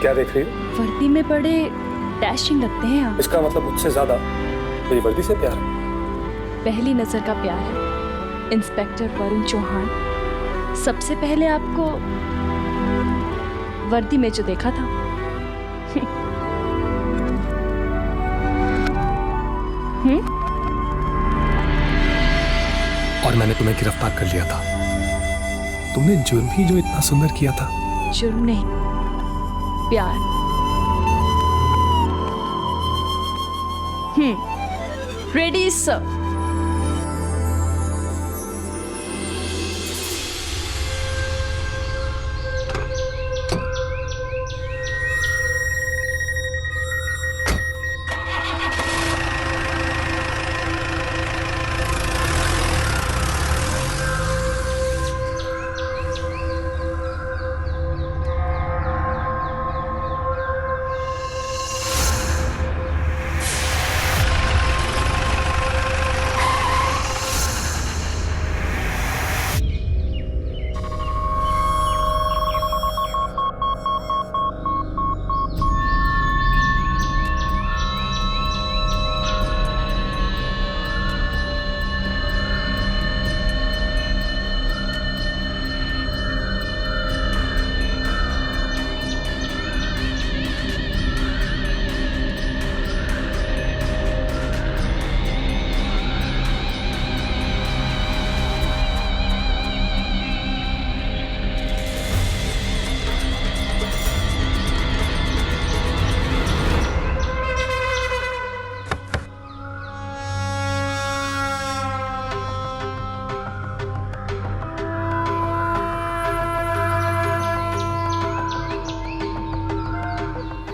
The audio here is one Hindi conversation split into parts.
क्या देख रही हो? वर्दी में बड़े डैशिंग लगते हैं आप। इसका मतलब मुझसे ज्यादा मेरी वर्दी से प्यार है। पहली नजर का प्यार है इंस्पेक्टर वरुण चौहान। सबसे पहले आपको वर्दी में जो देखा था। और मैंने तुम्हें गिरफ्तार कर लिया था। तुमने जुर्म ही जो इतना सुंदर किया था। जुर्म नहीं, प्यार। Ready sir.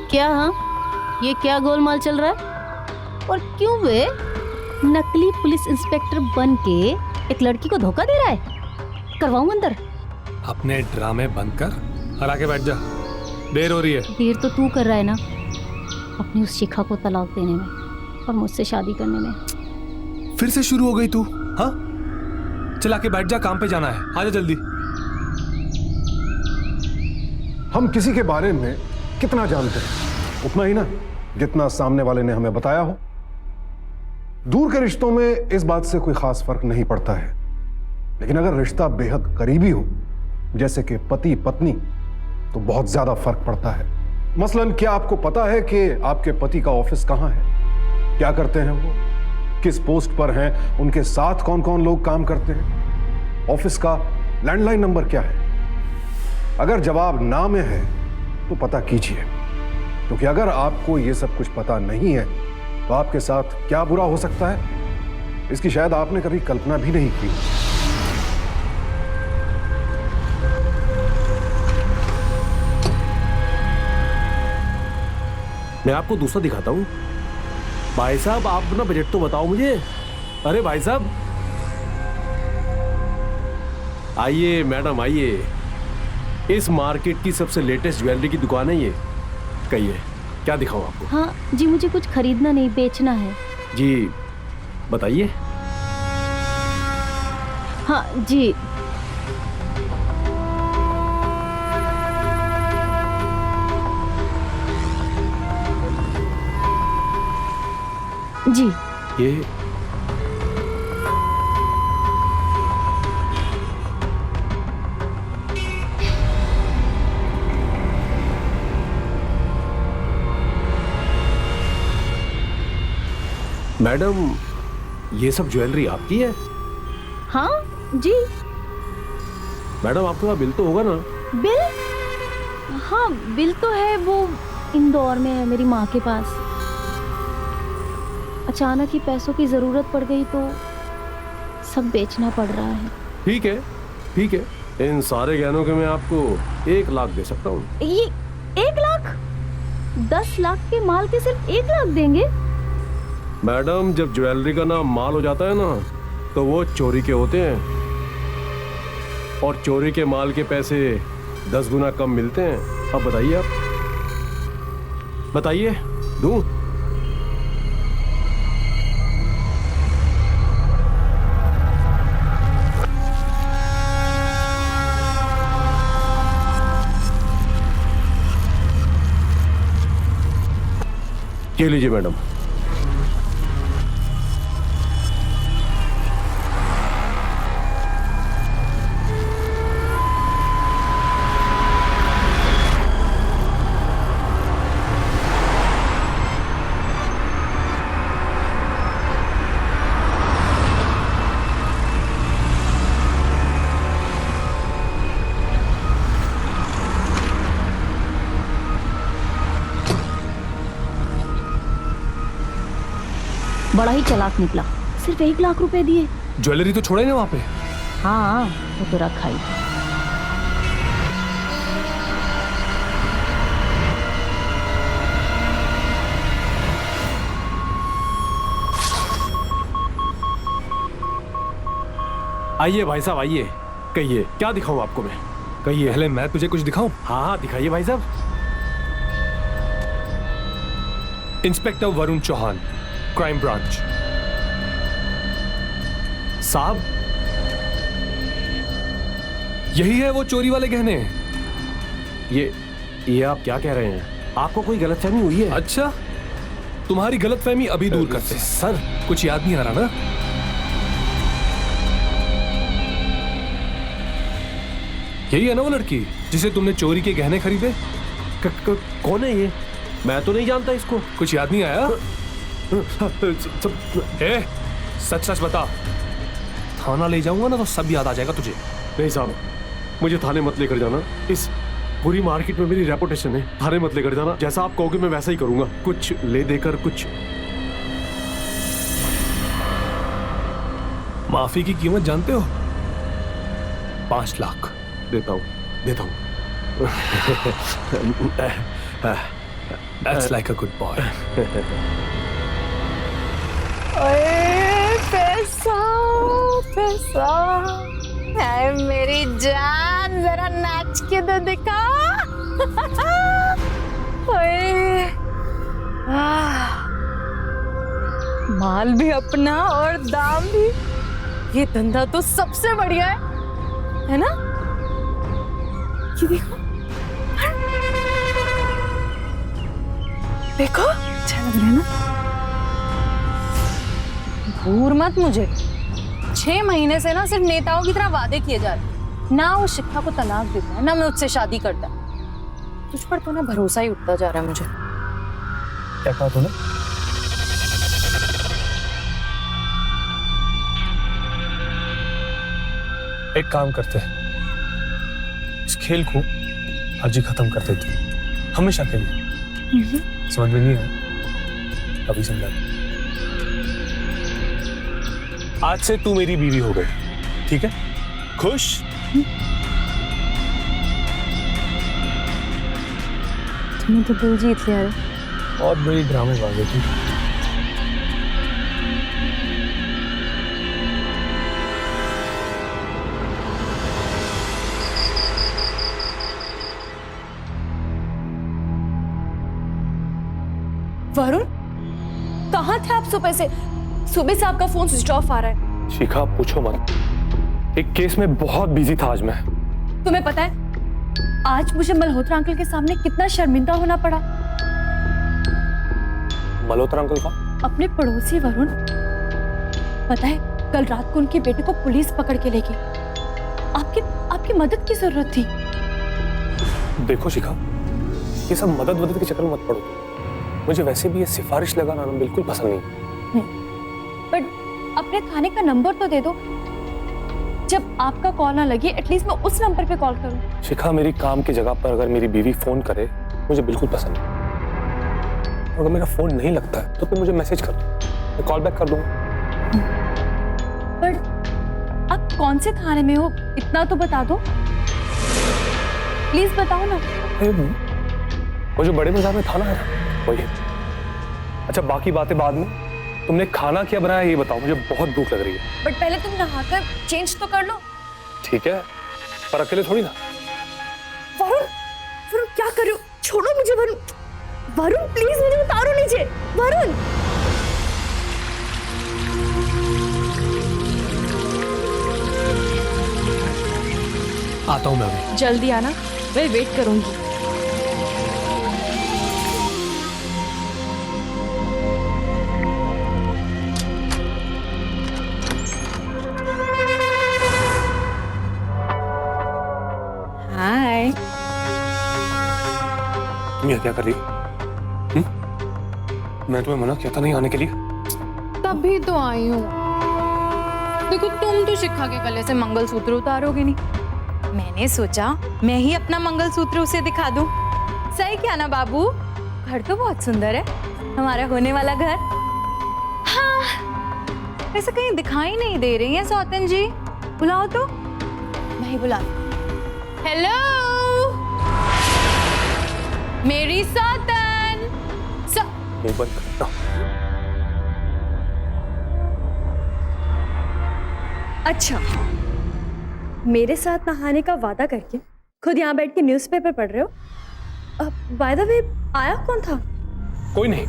क्या? हाँ, ये क्या गोलमाल चल रहा है? और क्यों वे नकली पुलिस इंस्पेक्टर बन के एक लड़की को धोखा दे रहा है? करवाऊं अंदर? अपने ड्रामे बंद कर और आके बैठ जा। देर हो रही है। देर तो तू कर रहा है ना, अपनी उस शिखा को तलाक देने में और मुझसे शादी करने में। फिर से शुरू हो गई तू? हाँ, चला के बैठ जा, काम पे जाना है। आजा जल्दी। हम किसी के बारे में कितना जानते हैं उतना ही ना जितना सामने वाले ने हमें बताया हो। दूर के रिश्तों में इस बात से कोई खास फर्क नहीं पड़ता है, लेकिन अगर रिश्ता बेहद करीबी हो जैसे कि पति पत्नी तो बहुत ज्यादा फर्क पड़ता है। मसलन क्या आपको पता है कि आपके पति का ऑफिस कहां है, क्या करते हैं वो, किस पोस्ट पर हैं, उनके साथ कौन कौन लोग काम करते हैं, ऑफिस का लैंडलाइन नंबर क्या है? अगर जवाब ना में है तो पता कीजिए, क्योंकि अगर आपको ये सब कुछ पता नहीं है तो आपके साथ क्या बुरा हो सकता है इसकी शायद आपने कभी कल्पना भी नहीं की। मैं आपको दूसरा दिखाता हूं। भाई साहब, आप अपना बजट तो बताओ मुझे। अरे भाई साहब, आइए मैडम आइए। इस मार्केट की सबसे लेटेस्ट ज्वेलरी की दुकान है ये। कहिए क्या दिखाऊं आपको? हाँ जी, मुझे कुछ खरीदना नहीं, बेचना है। जी बताइए। हाँ जी, जी ये मैडम, ये सब ज्वेलरी आपकी है? हाँ जी। मैडम आपके पास बिल तो होगा ना? बिल? हाँ बिल तो है, वो इंदौर में है मेरी माँ के पास। अचानक ही पैसों की जरूरत पड़ गई तो सब बेचना पड़ रहा है। ठीक है ठीक है, इन सारे गहनों के मैं आपको 1 लाख दे सकता हूँ। ये 1 लाख? 10 लाख के माल के सिर्फ 1 लाख देंगे? मैडम, जब ज्वेलरी का नाम माल हो जाता है ना तो वो चोरी के होते हैं, और चोरी के माल के पैसे 10 गुना कम मिलते हैं। अब बताइए, आप बताइए, दूं? ये लीजिए मैडम। बड़ा ही चालाक निकला, सिर्फ 1 लाख रुपए दिए। ज्वेलरी तो छोड़े ना वहां पे। हाँ वो तो रखा ही। आइए भाई साहब आइए, कहिए क्या दिखाऊं आपको मैं? कहिए। पहले मैं तुझे कुछ दिखाऊं? हाँ दिखाइए भाई साहब। Inspector Varun Chauhan, crime branch. साहब यही है वो चोरी वाले गहने। ये आप क्या कह रहे हैं? आपको कोई गलतफहमी हुई है? अच्छा, तुम्हारी गलतफहमी अभी दूर करते हैं। सर कुछ याद नहीं आ रहा ना? यही है ना वो लड़की जिसे तुमने चोरी के गहने खरीदे? कौन है ये? मैं तो नहीं जानता इसको। कुछ याद नहीं आया? ए, सच सच बता। थाना ले जाऊंगा ना तो सब याद आ जाएगा तुझे। नहीं साहब, मुझे थाने मत लेकर जाना। इस पूरी मार्केट में मेरी रेपुटेशन है, थाने मत लेकर जाना। जैसा आप कहोगे मैं वैसा ही करूंगा। कुछ ले देकर कुछ। माफी की कीमत जानते हो? 5 लाख। देता हूँ। That's like a good boy. ओए पैसा पैसा, है मेरी जान, जरा नाच के तो दिखा। ओए माल भी अपना और दाम भी। ये धंधा तो सबसे बढ़िया है ना? ये देखो देखो, अच्छा लग रहा है ना? घूर मत मुझे। 6 महीने से ना सिर्फ नेताओं की तरह वादे किए जा रहे। ना वो शिखा को तलाक देता है, ना मैं उससे शादी करता। तुझ पर तो ना भरोसा ही उठता जा रहा है मुझे। क्या कहा तूने? एक काम करते हैं, इस खेल को आज ही खत्म कर देते हैं, हमेशा के लिए। समझ में नहीं आया? अभी समझा। आज से तू मेरी बीवी हो गई, ठीक है? खुश? तुमने तो दिल जीत लिया है। बहुत बड़ी ड्रामेबाज है तू। वरुण, कहाँ थे आप सुबह से? सुबह से आपका फोन स्विच ऑफ आ रहा है। शिखा पूछो मत, एक केस में बहुत बिजी था आज मैं। तुम्हें पता है आज मुझे मल्होत्रा अंकल के सामने कितना शर्मिंदा होना पड़ा? मल्होत्रा अंकल का? अपने पड़ोसी वरुण, पता है कल रात को उनके बेटे को पुलिस पकड़ के ले गई। आपकी मदद की जरूरत थी। देखो शिखा, ये सब मदद के चक्कर में मत पड़ो। मुझे वैसे भी ये सिफारिश लगाना बिल्कुल पसंद नहीं। बट अपने थाने का नंबर तो दे दो। जब आपका कॉल ना लगे एटलीस्ट मैं उस नंबर पे कॉल करूं। शिखा, मेरी काम की जगह पर अगर मेरी बीवी फोन करे मुझे बिल्कुल पसंद नहीं। अगर मेरा फोन नहीं लगता है तो फिर मुझे मैसेज कर दो, मैं कॉल बैक कर दूंगा। बट आप कौन से थाने में हो इतना तो बता दो, प्लीज बताओ ना। वो जो बड़े बाजार में थाना है ना, वही है। अच्छा बाकी बातें बाद में। तुमने खाना क्या बनाया ये बताओ, मुझे बहुत भूख लग रही है। बट पहले तुम नहाकर चेंज तो कर लो। ठीक है, पर अकेले थोड़ी ना। वरुण, वरुण क्या कर रहे हो? छोड़ो मुझे वरुण। वरुण प्लीज मुझे उतारो नीचे। वरुण आता हूं मैं अभी। जल्दी आना, मैं वेट करूंगी। ये क्या कर रही हो? मैं तुम्हें मना किया था नहीं आने के लिए। तभी तो आई हूँ। देखो तुम तो शिखा के गले से मंगलसूत्र उतारोगे नहीं, मैंने सोचा मैं ही अपना मंगलसूत्र उसे दिखा दूं। सही क्या ना बाबू? घर तो बहुत सुंदर है, हमारा होने वाला घर। हाँ, वैसे कहीं दिखाई नहीं दे रही है सौतन जी, बुलाओ तो। मैं ही बुला। हेलो मेरी सौतन। मुंह बंद करता। अच्छा, मेरे साथ नहाने का वादा करके खुद यहाँ बैठ के न्यूज़पेपर पढ़ रहे हो? बाय द वे, आया कौन था? कोई नहीं,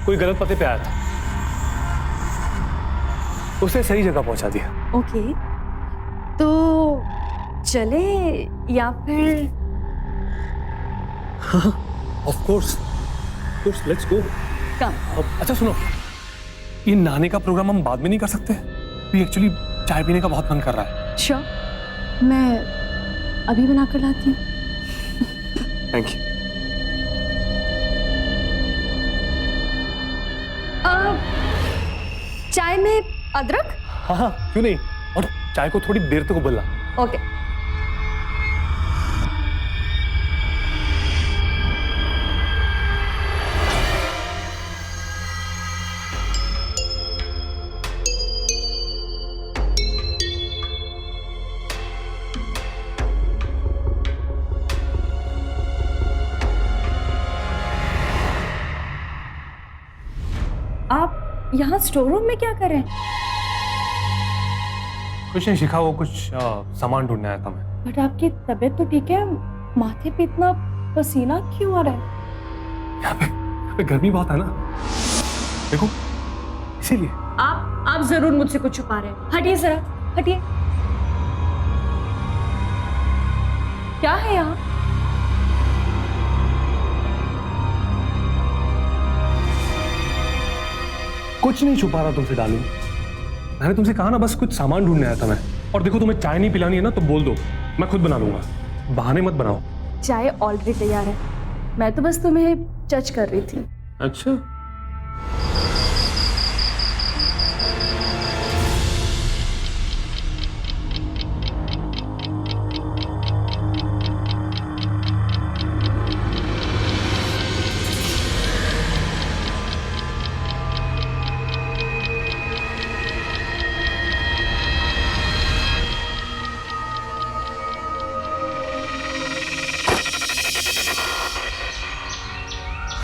कोई गलत पते पे आया था, उसे सही जगह पहुंचा दिया। ओके, तो चले या फिर? Of course, let's go. Come. अच्छा सुनो, ये नहाने का प्रोग्राम हम बाद में नहीं कर सकते? एक्चुअली चाय पीने का बहुत मन कर रहा है। श्योर, मैं अभी बना कर लाती हूँ। Thank you. चाय में अदरक? हाँ हाँ, क्यों नहीं, और चाय को थोड़ी देर तक उबलना। ओके। आप यहाँ स्टोर रूम में क्या कर रहे हैं? कुछ नहीं शिखा, वो कुछ सामान ढूंढने आया था मैं। बट आपकी तबीयत तो ठीक है, माथे पे इतना पसीना क्यों आ रहा है? यहाँ पे गर्मी बहुत है ना, देखो इसीलिए। आप जरूर मुझसे कुछ छुपा रहे हैं। हटिए जरा, हटिए। क्या है यहाँ? कुछ नहीं छुपा रहा तुमसे डालू, मैंने तुमसे कहा ना बस कुछ सामान ढूंढने आया था मैं। और देखो तुम्हें चाय नहीं पिलानी है ना तो बोल दो, मैं खुद बना लूंगा, बहाने मत बनाओ। चाय ऑलरेडी तैयार है, मैं तो बस तुम्हें जज कर रही थी। अच्छा,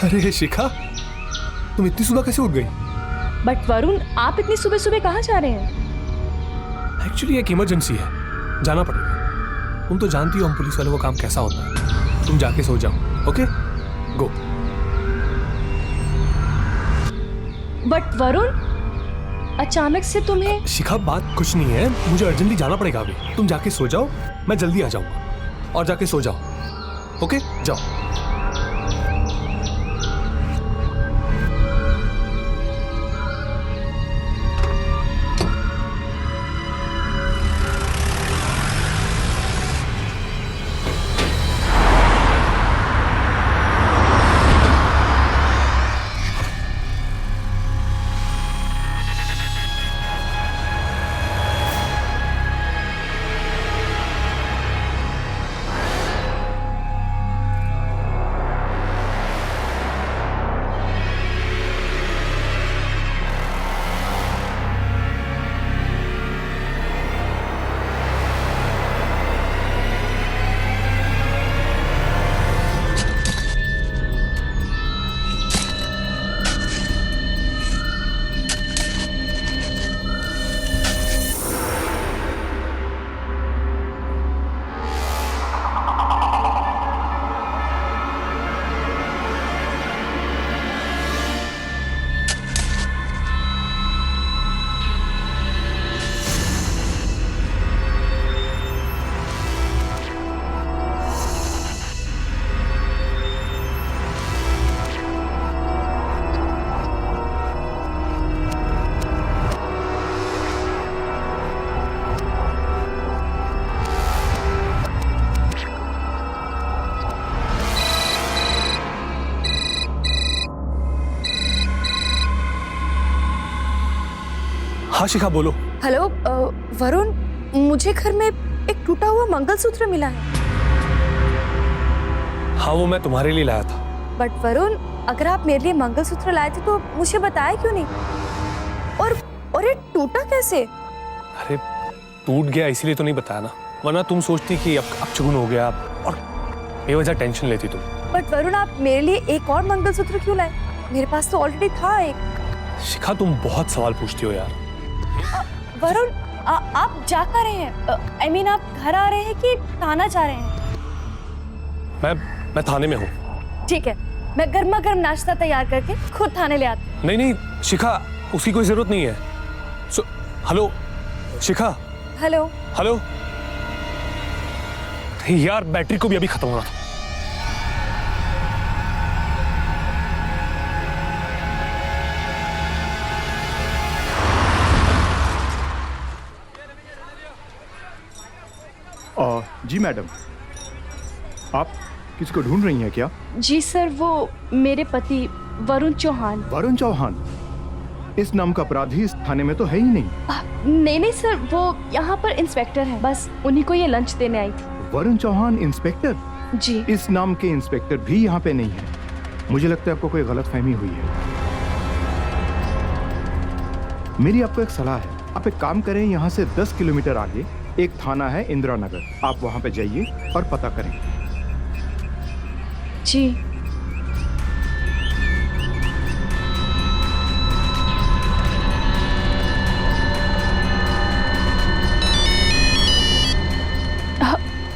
अरे शिखा, तुम इतनी सुबह कैसे उठ गई? बट वरुण, आप इतनी सुबह सुबह कहाँ जा रहे हैं? एक्चुअली एक इमरजेंसी है, जाना पड़ेगा। तुम तो जानती हो हम पुलिस वालों का काम कैसा होता है। तुम जाके सो जाओ, ओके? गो। बट वरुण, अचानक से तुम्हें। शिखा बात कुछ नहीं है, मुझे अर्जेंटली जाना पड़ेगा अभी। तुम जाके सो जाओ, मैं जल्दी आ जाऊंगा। और जाके सो जाओ, ओके? जाओ। हाँ शिखा बोलो। हेलो वरुण, मुझे घर में एक टूटा हुआ मंगलसूत्र मिला है। हाँ वो मैं तुम्हारे लिए लाया था। बट वरुण, अगर आप मेरे लिए मंगलसूत्र लाए थे तो मुझे बताया क्यों नहीं? और ये टूटा कैसे? अरे टूट गया इसीलिए तो नहीं बताया ना, वरना तुम सोचती कि अब चुगन हो गया और बेवजह टेंशन लेती तुम। बट वरुण, आप मेरे लिए एक और मंगलसूत्र क्यों लाए? मेरे पास तो ऑलरेडी था एक। शिखा तुम बहुत सवाल पूछती हो यार। वरुण, आप जा कर रहे हैं? I mean, आप घर आ रहे हैं कि थाना जा रहे हैं? मैं थाने में हूँ। ठीक है, मैं गर्मा गर्म नाश्ता तैयार करके खुद थाने ले आती हूँ। नहीं शिखा, उसकी कोई जरूरत नहीं है। हेलो शिखा। हेलो। हेलो यार, बैटरी को भी अभी खत्म होना था। जी मैडम, आप किसको ढूंढ रही हैं क्या? जी सर, वो मेरे पति वरुण चौहान। वरुण चौहान? इस नाम का अपराधी इस थाने में तो है ही नहीं। नहीं सर, वो यहाँ पर इंस्पेक्टर हैं, बस उन्हीं को ये लंच देने आई थी। वरुण चौहान इंस्पेक्टर? जी। इस नाम के इंस्पेक्टर भी यहाँ पे नहीं है। मुझे लगता है आपको कोई गलतफहमी हुई है। मेरी आपको एक सलाह है, आप एक काम करें, यहाँ से 10 किलोमीटर आगे एक थाना है इंदिरा नगर, आप वहाँ पे जाइए और पता करें। जी।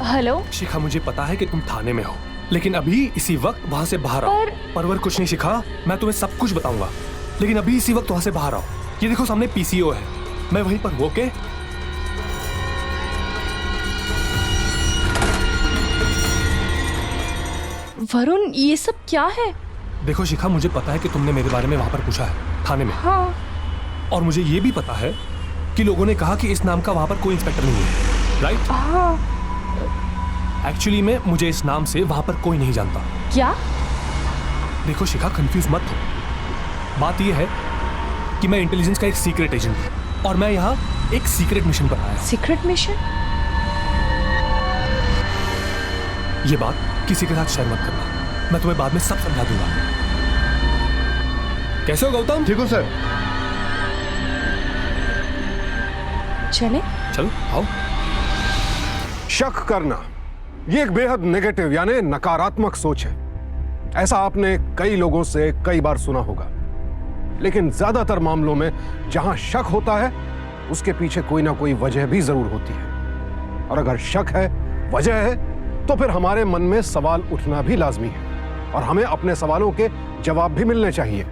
हेलो शिखा, मुझे पता है कि तुम थाने में हो, लेकिन अभी इसी वक्त वहाँ से बाहर आओ। परवर कुछ नहीं शिखा, मैं तुम्हें सब कुछ बताऊंगा, लेकिन अभी इसी वक्त वहाँ से बाहर आओ। ये देखो सामने पीसीओ है, मैं वहीं पर हूँ। ओके? वरुण, ये सब क्या है? देखो शिखा, मुझे पता है कि तुमने मेरे बारे में वहाँ पर पूछा है थाने में। हाँ। और मुझे ये भी पता है कि लोगों ने कहा कि इस नाम का वहाँ पर कोई इंस्पेक्टर नहीं है, राइट? हाँ। एक्चुअली में मुझे इस नाम से वहाँ पर कोई नहीं जानता। क्या? देखो शिखा, कंफ्यूज मत हो। बात यह है कि मैं इंटेलिजेंस का एक सीक्रेट एजेंट हूँ और मैं यहाँ एक सीक्रेट मिशन पर आया। Secret mission? ये बात किसी के साथ शेयर मत करना, मैं तुम्हें बाद में सब समझा दूंगा। कैसे हो गौतम? ठीक हो सर। चले? चलो आओ। शक करना ये एक बेहद नेगेटिव यानी नकारात्मक सोच है। ऐसा आपने कई लोगों से कई बार सुना होगा, लेकिन ज्यादातर मामलों में जहां शक होता है उसके पीछे कोई ना कोई वजह भी जरूर होती है। और अगर शक है, वजह है, तो फिर हमारे मन में सवाल उठना भी लाजमी है और हमें अपने सवालों के जवाब भी मिलने चाहिए।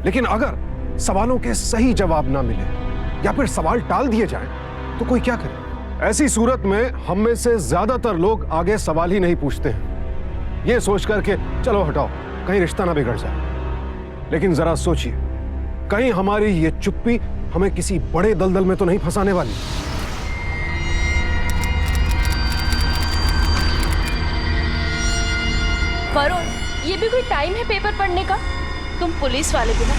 लेकिन अगर सवालों के सही जवाब ना मिले या फिर सवाल टाल दिए जाएं, तो कोई क्या करे? ऐसी सूरत में हम में से ज्यादातर लोग आगे सवाल ही नहीं पूछते हैं, ये सोच करके चलो हटाओ, कहीं रिश्ता ना बिगड़ जाए। लेकिन जरा सोचिए, कहीं हमारी ये चुप्पी हमें किसी बड़े दलदल में तो नहीं फंसाने वाली। वरुण, ये भी कोई टाइम है पेपर पढ़ने का? तुम पुलिस वाले भी ना,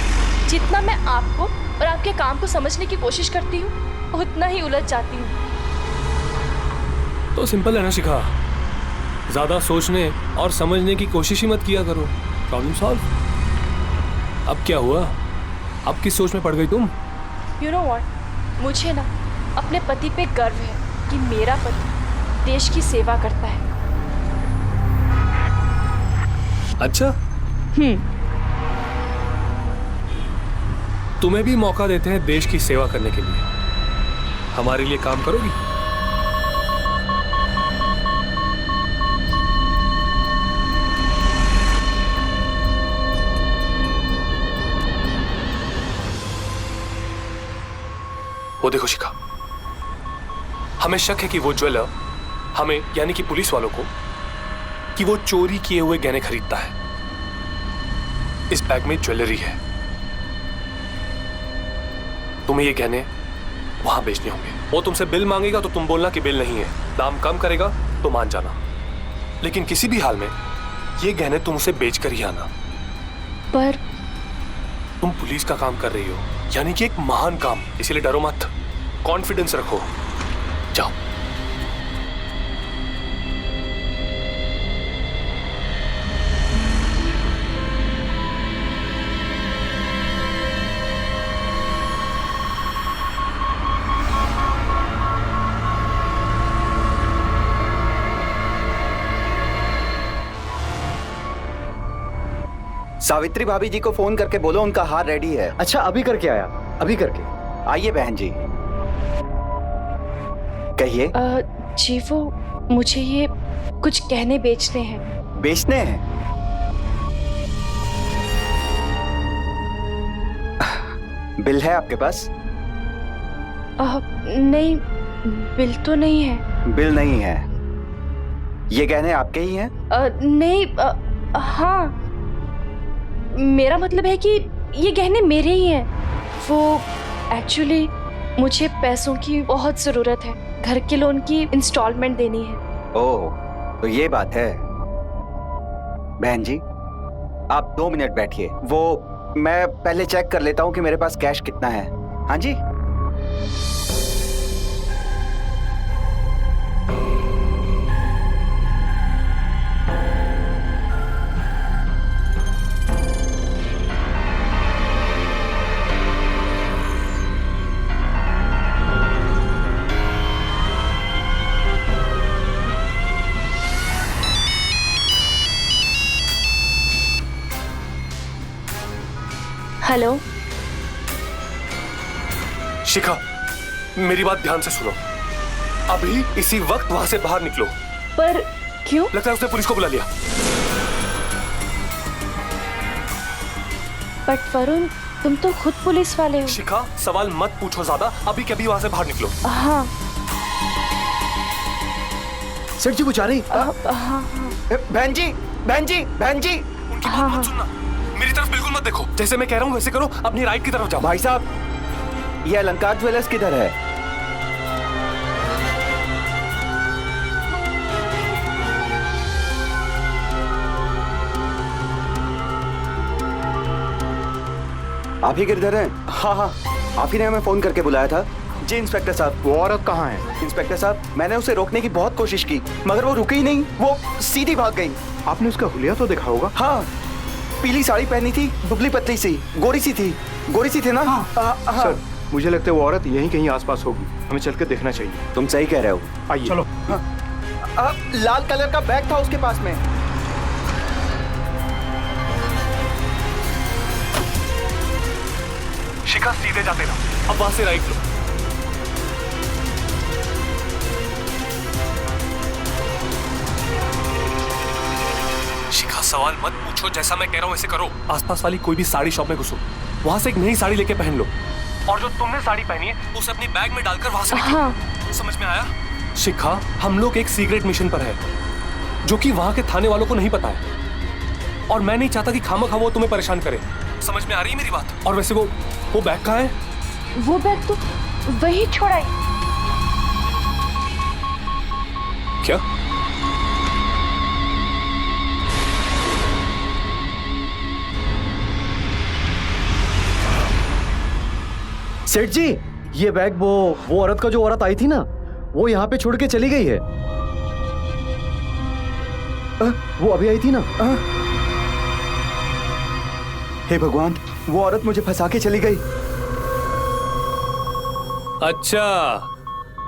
जितना मैं आपको और आपके काम को समझने की कोशिश करती हूँ उतना ही उलझ जाती हूँ। तो सिंपल है ना शिखा, ज्यादा सोचने और समझने की कोशिश ही मत किया करो, प्रॉब्लम सॉल्व। अब क्या हुआ? अब किस सोच में पड़ गई तुम? You know what? मुझे ना अपने पति पे गर्व है कि मेरा पति देश की सेवा करता है। अच्छा, तुम्हें भी मौका देते हैं देश की सेवा करने के लिए, हमारे लिए काम करोगी? वो देखो शिखा, हमें शक है कि वो ज्वेलर हमें यानी कि पुलिस वालों को कि वो चोरी किए हुए गहने खरीदता है। इस बैग में ज्वेलरी है, तुम्हें ये गहने वहां बेचने होंगे। वो तुमसे बिल मांगेगा तो तुम बोलना कि बिल नहीं है, दाम कम करेगा तो मान जाना, लेकिन किसी भी हाल में ये गहने तुम उसे बेच कर ही आना। पर तुम पुलिस का काम कर रही हो, यानी कि एक महान काम, इसीलिए डरो मत, कॉन्फिडेंस रखो। जाओ। सावित्री भाभी जी को फोन करके बोलो उनका हार रेडी है। अच्छा, अभी करके आया, अभी करके। आइए बहन जी, कहिए। जी वो मुझे ये कुछ गहने बेचने हैं। बेचने हैं? बिल है आपके पास? नहीं, बिल तो नहीं है। बिल नहीं है? ये गहने आपके ही हैं? नहीं, हाँ, मेरा मतलब है कि ये गहने मेरे ही हैं। वो एक्चुअली मुझे पैसों की बहुत जरूरत है, घर के लोन की इंस्टॉलमेंट देनी है। ओह, तो ये बात है। बहन जी, आप 2 मिनट बैठिए, वो मैं पहले चेक कर लेता हूँ कि मेरे पास कैश कितना है। हाँ जी। हेलो शिखा, मेरी बात ध्यान से सुनो, अभी इसी वक्त वहां से बाहर निकलो। पर क्यों? लगता है उसने पुलिस को बुला लिया। बट वरुण, तुम तो खुद पुलिस वाले हो। शिखा, सवाल मत पूछो ज्यादा, अभी के अभी वहां से बाहर निकलो। हाँ सेठ जी, वो जा रही। हाँ। बहन जी, बहन जी, बहन जी, उनकी बात मत सुनना, मेरी तरफ बिल्कुल मत देखो, जैसे मैं कह रहा हूँ वैसे करो, अपनी राइट की तरफ जाओ। भाई साहब, ये अलंकार ज्वेलर्स किधर है? आप ही किधर हैं? हाँ हाँ, आप ही ने हमें फोन करके बुलाया था। जी इंस्पेक्टर साहब। वो औरत कहाँ है? इंस्पेक्टर साहब, मैंने उसे रोकने की बहुत कोशिश की, मगर वो रुकी ही नहीं, वो सीधी भाग गई। आपने उसका हुलिया तो देखा होगा? हाँ, पीली साड़ी पहनी थी, दुबली पतली सी, गोरी सी थी ना? हाँ। सर, मुझे लगता है वो औरत यहीं कहीं आसपास होगी, हमें चल के देखना चाहिए। तुम सही कह रहे हो, आइए चलो। लाल कलर का बैग था उसके पास में। शिखा, सीधे जाते रहो, अब वहां से राइट लो। शिखा, सवाल मत पूछो, जैसा मैं कह रहा हूं वैसे करो। आसपास वाली कोई भी साड़ी शॉप में घुसो, वहां से एक नई साड़ी लेके पहन लो, और जो तुमने साड़ी पहनी है उसे अपनी बैग में डालकर वहां से निकलो। हाँ। समझ में आया? शिखा, हम लोग एक सीक्रेट मिशन पर है, जो कि वहां के थाने वालों को नहीं पता है, और मैं नहीं चाहता कि खामखा वो तुम्हें परेशान करे। समझ में आ रही है मेरी बात? और वैसे वो बैग कहाँ है? वो बैग तो वही छोड़ा है। क्या? सेठ जी, ये बैग वो औरत का जो औरत आई थी ना, वो यहाँ पे छोड़ के चली गई है। वो अभी आई थी ना। हे भगवान, वो औरत मुझे फंसा के चली गई। अच्छा,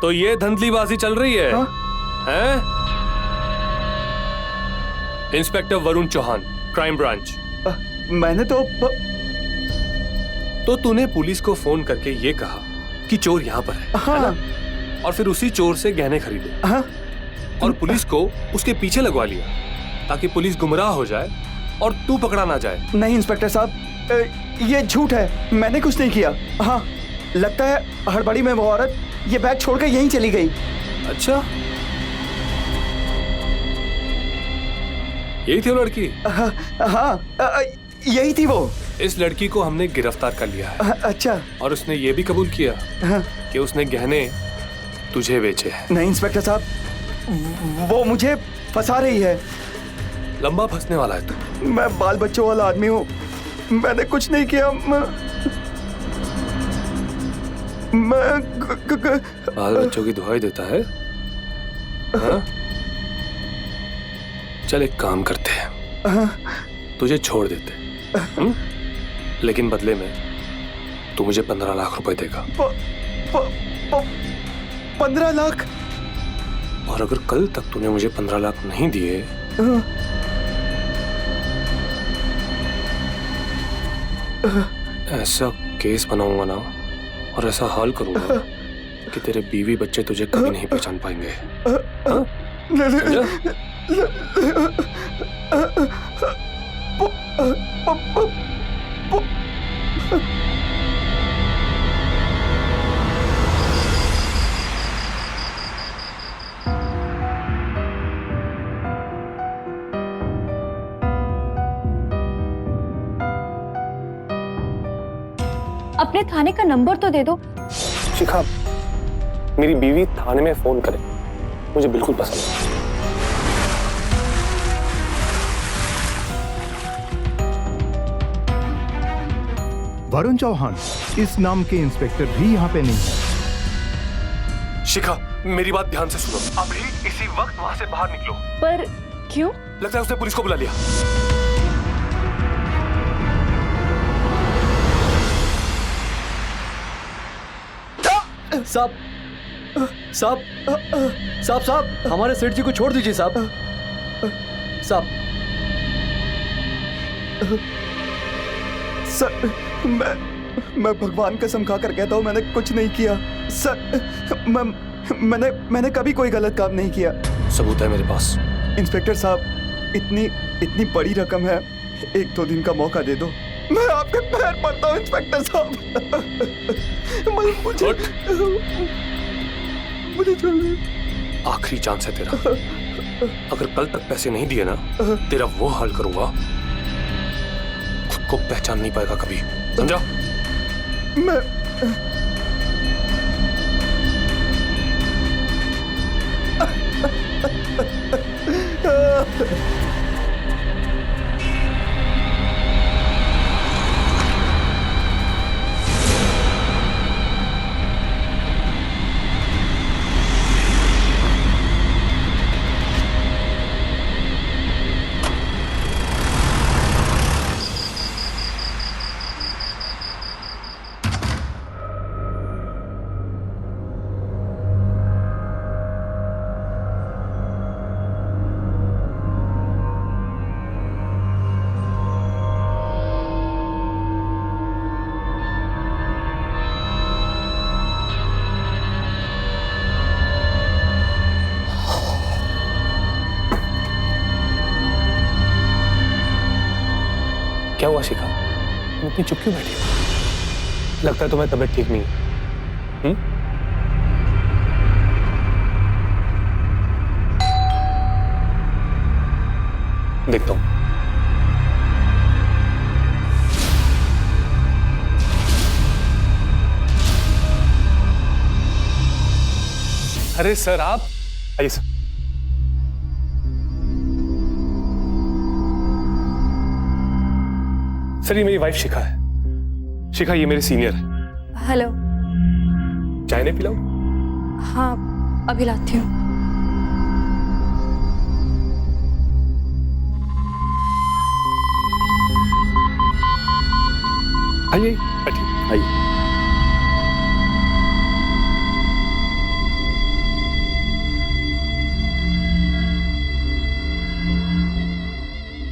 तो ये धंधलीबाजी चल रही है? हैं? Inspector Varun Chauhan, crime branch. मैंने तो तूने पुलिस को फोन करके ये कहा कि चोर यहाँ पर है, हाँ। है ना? और फिर उसी चोर से गहने खरीदे, हाँ। और पुलिस को उसके पीछे लगवा लिया, ताकि पुलिस गुमराह हो जाए और तू पकड़ा ना जाए। नहीं इंस्पेक्टर साहब, ये झूठ है, मैंने कुछ नहीं किया। हाँ, लगता है हड़बड़ी में वो औरत ये बैग छोड़कर यहीं चली गई। अच्छा, यही थी वो लड़की? हाँ, यही थी वो। इस लड़की को हमने गिरफ्तार कर लिया है। अच्छा। और उसने ये भी कबूल किया कि उसने गहने तुझे बेचे हैं। नहीं इंस्पेक्टर साहब, वो मुझे फंसा रही है। लंबा फंसने वाला है तू। मैं बाल बच्चों वाला आदमी हूँ, मैंने कुछ नहीं किया। बाल बच्चों की दुआई देता है हाँ? चल एक काम करते हैं, तुझे छोड़ देते लेकिन बदले में तू मुझे 15 लाख रुपए देगा। 15 लाख? और अगर कल तक तूने मुझे 15 लाख नहीं दिए ऐसा केस बनाऊंगा ना और ऐसा हाल करूंगा कि तेरे बीवी बच्चे तुझे कभी नहीं पहचान पाएंगे। हाँ? समझा? अपने थाने का नंबर तो दे दो। शिखा, मेरी बीवी थाने में फोन करे मुझे बिल्कुल पसंद नहीं। वरुण चौहान इस नाम के इंस्पेक्टर भी यहाँ पे नहीं है। शिखा, मेरी बात ध्यान से सुनो, अभी इसी वक्त वहां से बाहर निकलो। पर क्यों? लगता है उसने पुलिस को बुला लिया। साहब साहब साहब साहब हमारे सेठ जी को छोड़ दीजिए साहब। साहब सर, मैं भगवान कसम खा कर कहता हूँ मैंने कुछ नहीं किया सर। मैंने कभी कोई गलत काम नहीं किया। सबूत है मेरे पास। इंस्पेक्टर साहब, इतनी बड़ी रकम है, 1-2 दिन का मौका दे दो। मैं आपके पैर पड़ता हूँ इंस्पेक्टर साहब। मुझे छोड़ दीजिए। आखिरी चांस है तेरा। अगर कल तक पैसे नहीं दिए ना, तेरा वो हाल करूंगा खुद को पहचान नहीं पाएगा कभी। समझा? मैं क्या हुआ शिखा, तुम इतनी चुप क्यों बैठी हो? लगता है तुम्हें तबीयत ठीक नहीं है। देखता हूं। अरे सर, आप आइए सर। सर, ये मेरी वाइफ शिखा है। शिखा, ये मेरे सीनियर है। हेलो। चाय नहीं पिलाऊं? हाँ, अभी लाती हूँ। आइए, बैठिए, आइए।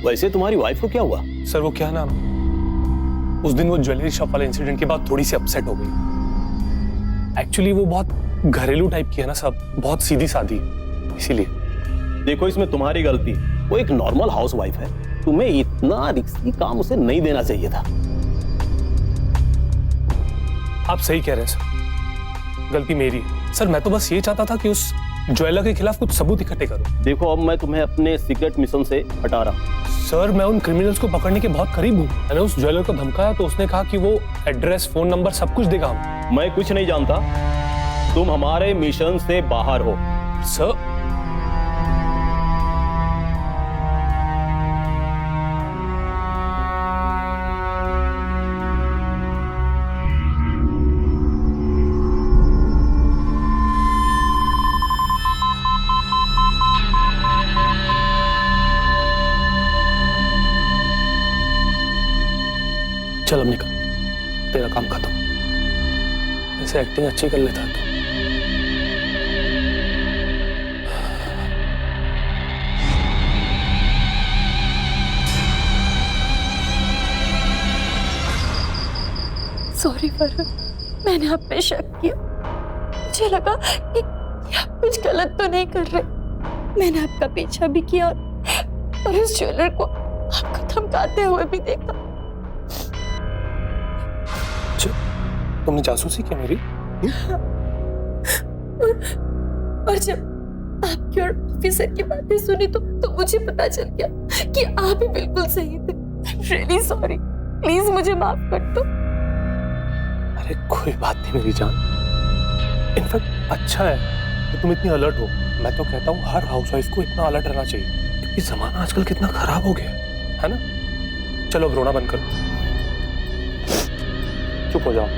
वैसे तुम्हारी वाइफ को क्या हुआ? सर, वो क्या नाम, उस दिन वो ज्वेलरी शॉप वाले इंसिडेंट के बाद थोड़ी सी अपसेट हो गई। एक्चुअली वो बहुत घरेलू टाइप की है ना सब, बहुत सीधी सादी, इसीलिए। देखो, इसमें तुम्हारी गलती, वो एक नॉर्मल हाउस वाइफ है, तुम्हें इतना रिस्की काम उसे नहीं देना चाहिए था। आप सही कह रहे हैं सर, गलती मेरी। सर, मैं तो बस ये चाहता था कि उस ज्वेलर के खिलाफ कुछ सबूत इकट्ठे करूं। देखो, अब मैं तुम्हें अपने सीक्रेट मिशन से हटा रहा हूं। सर, मैं उन क्रिमिनल्स को पकड़ने के बहुत करीब हूँ। मैंने उस ज्वेलर को धमकाया तो उसने कहा कि वो एड्रेस, फोन नंबर सब कुछ देगा। मैं कुछ नहीं जानता, तुम हमारे मिशन से बाहर हो। सर, मेरा काम खत्म। ऐसे एक्टिंग अच्छी कर लेता है तो। सॉरी वरुण, मैंने आप पे शक किया। मुझे लगा कि आप कुछ गलत तो नहीं कर रहे। मैंने आपका पीछा भी किया और उस ज्वेलर को आपको धमकाते हुए भी देखा। तुमने जासूसी की मेरी? और जब आपकी और ऑफिसर की बातें सुनी तो मुझे पता चल गया कि आप ही बिल्कुल सही थे। रियली सॉरी, प्लीज मुझे माफ कर दो। अरे कोई बात नहीं मेरी जान। इनफैक्ट अच्छा है कि तुम इतनी अलर्ट हो। मैं तो कहता हूँ हर हाउसवाइफ को इतना अलर्ट रहना चाहिए, क्योंकि जमाना आजकल कितना खराब हो गया है ना। चलो अब रोना बंद करो, चुप हो जाओ।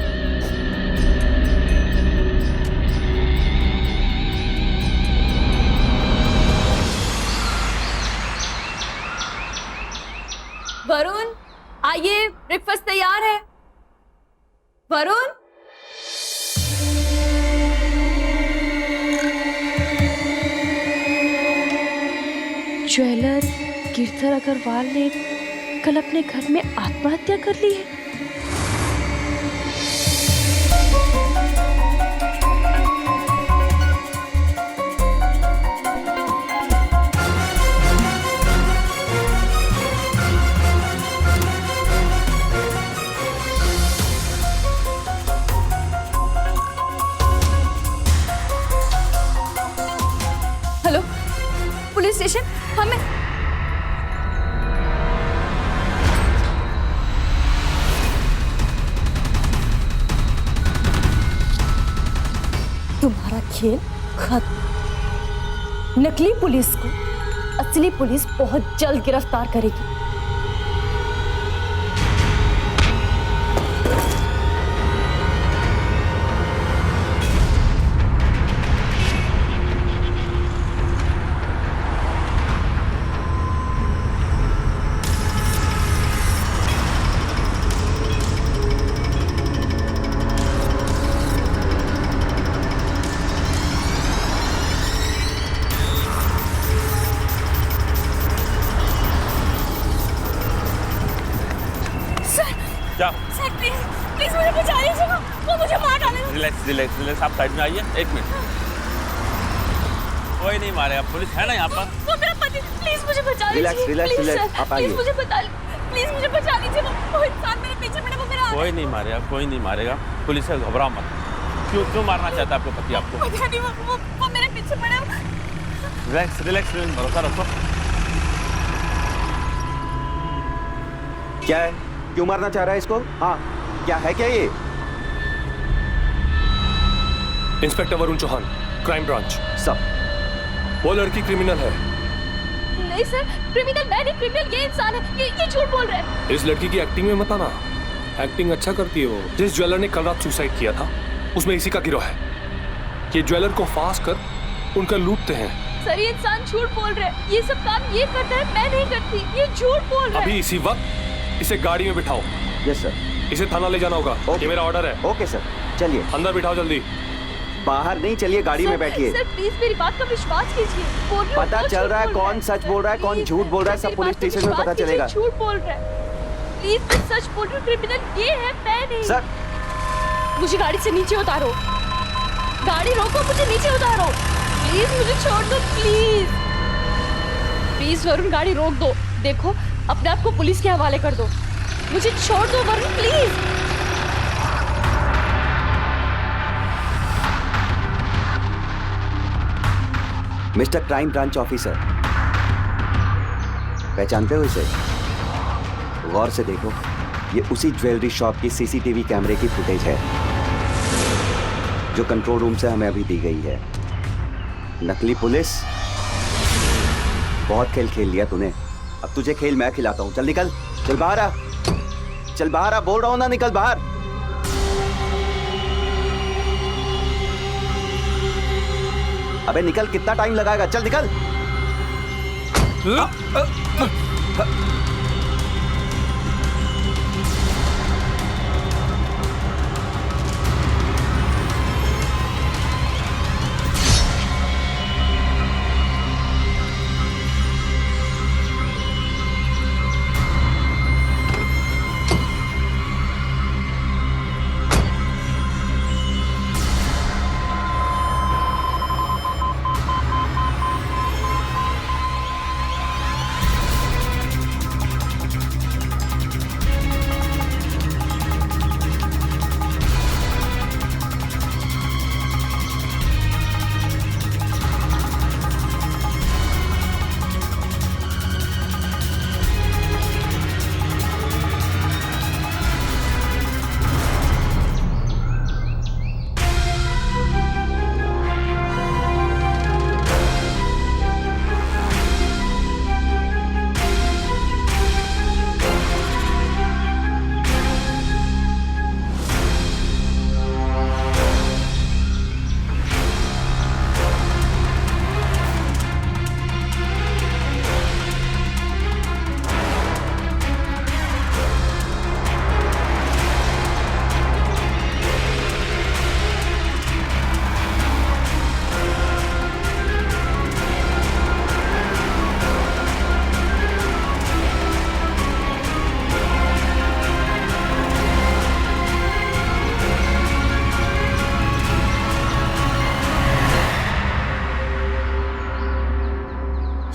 वरुण आइए, ब्रेकफास्ट तैयार है। वरुण, ज्वेलर गिरधर अग्रवाल ने कल अपने घर में आत्महत्या कर ली है। हेलो पुलिस स्टेशन, हमें तुम्हारा खेल खत्म। नकली पुलिस को असली पुलिस बहुत जल्द गिरफ्तार करेगी। क्या? सर प्लीज मुझे बचा लीजिए, वो मुझे मार डालेगा। रिलैक्स रिलैक्स रिलैक्स, आप साइड में आइए, एक मिनट। कोई नहीं मारेगा, पुलिस है ना यहाँ पर। वो मेरा पति, प्लीज मुझे बचा लीजिए। रिलैक्स रिलैक्स रिलैक्स, आप आइए। प्लीज मुझे बचा लीजिए। वो इंसान मेरे पीछे पड़े, वो मेरा कोई नहीं मारेगा, कोई नहीं मारेगा। पुलिस है, घबराओ मत। क्यों मारना चाहता है आपको पति आपको? पता नहीं, वो मेरे पीछे पड़े। रिलैक्स रिलैक्स, भरोसा रखो। क्या है? क्यों मारना चाह रहा है इसको? हाँ, क्या है क्या ये? Inspector Varun Chauhan, crime branch. सब वो लड़की क्रिमिनल है। नहीं सर, क्रिमिनल मैं नहीं, क्रिमिनल ये इंसान है। ये झूठ बोल रहा है। इस लड़की की एक्टिंग में मत आना। एक्टिंग अच्छा करती है वो। जिस ज्वेलर ने कल रात सुसाइड किया था उसमें इसी का गिरोह है। ये ज्वेलर को फांस कर उनका लूटते हैं। सर ये इंसान झूठ बोल रहा है। ये सब काम ये करता है, मैं नहीं करती। ये झूठ बोल रहा है। अभी इसी वक्त इसे गाड़ी में बिठाओ। Yes sir. इसे थाना ले जाना होगा। ये मेरा ऑर्डर है। ओके सर, चलिए। अंदर बिठाओ जल्दी। बाहर नहीं, चलिए गाड़ी में बैठिए। सर प्लीज मेरी बात का विश्वास कीजिए। पता चल रहा है कौन सच बोल रहा है, कौन झूठ बोल रहा है, सब पुलिस स्टेशन में पता चलेगा। झूठ बोल रहा है। प्लीज मैं सच बोल रही हूँ, क्रिमिनल ये है, मैं नहीं। सर मुझे गाड़ी से नीचे उतारो। गाड़ी रोको, मुझे नीचे उतारो। प्लीज मुझे छोड़ दो, प्लीज प्लीज वरुण, गाड़ी रोक दो। देखो अपने आप को पुलिस के हवाले कर दो। मुझे छोड़ दो Varun, please. Mister crime branch officer, पहचानते हो इसे? गौर से देखो, ये उसी ज्वेलरी शॉप की सीसीटीवी कैमरे की फुटेज है जो कंट्रोल रूम से हमें अभी दी गई है। नकली पुलिस, बहुत खेल खेल लिया तूने। अब तुझे खेल मैं खिलाता हूं। चल निकल, चल बाहर आ, चल बाहर आ, बोल रहा हूं ना, निकल बाहर। अबे निकल, कितना टाइम लगाएगा? चल निकल।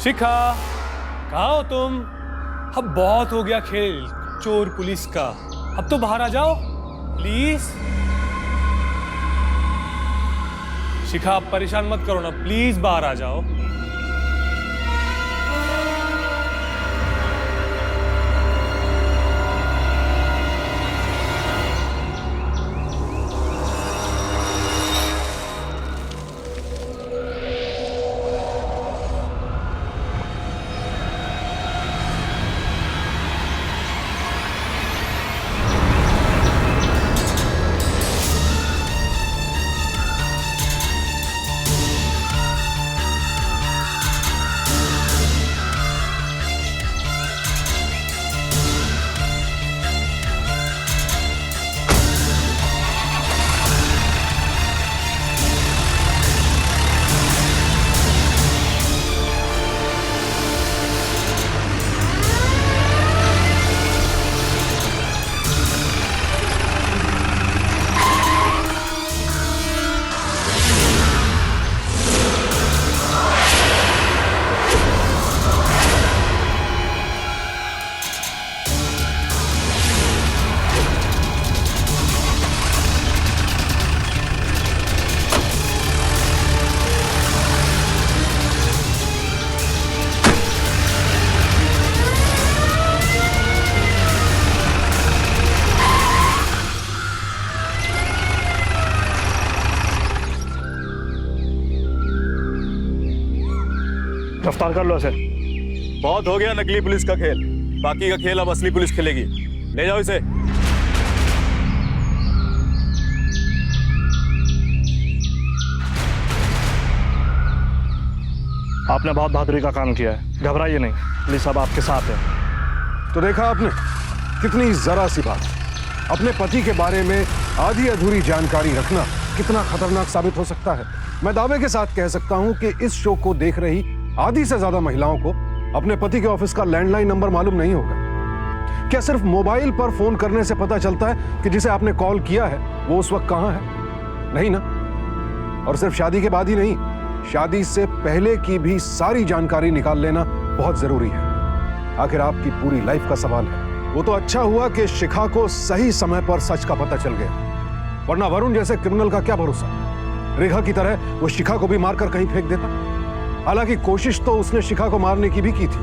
शिखा, कहाँ हो तुम? अब बहुत हो गया खेल चोर पुलिस का, अब तो बाहर आ जाओ प्लीज। शिखा, आप परेशान मत करो ना, प्लीज बाहर आ जाओ। गिरफ्तार कर लो इसे। बहुत हो गया नकली पुलिस का खेल, बाकी का खेल अब असली पुलिस खेलेगी। ले जाओ इसे। आपने बहुत बहादुरी का काम किया है, घबराइए नहीं, पुलिस अब आपके साथ है। तो देखा आपने, कितनी जरा सी बात, अपने पति के बारे में आधी अधूरी जानकारी रखना कितना खतरनाक साबित हो सकता है। मैं दावे के साथ कह सकता हूं कि इस शो को देख रही आधी से ज्यादा महिलाओं को अपने पति के ऑफिस का लैंडलाइन नंबर मालूम नहीं होगा। क्या सिर्फ मोबाइल पर फोन करने से पता चलता है कि जिसे आपने कॉल किया है वो उस वक्त कहां है? नहीं ना। और सिर्फ शादी के बाद ही नहीं, शादी से पहले की भी सारी जानकारी निकाल लेना बहुत जरूरी है। आखिर आपकी पूरी लाइफ का सवाल है। वो तो अच्छा हुआ कि शिखा को सही समय पर सच का पता चल गया, वरना वरुण जैसे क्रिमिनल का क्या भरोसा। रेखा की तरह वो शिखा को भी मारकर कहीं फेंक देता। हालांकि कोशिश तो उसने शिखा को मारने की भी की थी,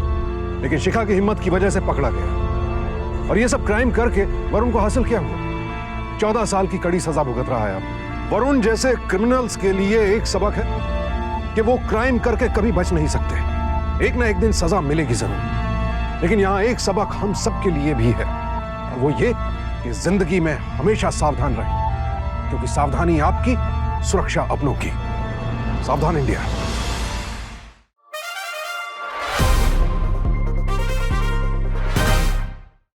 लेकिन शिखा की हिम्मत की वजह से पकड़ा गया। और ये सब क्राइम करके वरुण को हासिल क्या हुआ? 14 साल की कड़ी सजा भुगत रहा है अब। वरुण जैसे क्रिमिनल्स के लिए एक सबक है कि वो क्राइम करके कभी बच नहीं सकते, एक ना एक दिन सजा मिलेगी जरूर। लेकिन यहां एक सबक हम सबके लिए भी है, और वो ये कि जिंदगी में हमेशा सावधान रहें, क्योंकि सावधानी आपकी, सुरक्षा अपनों की। सावधान इंडिया।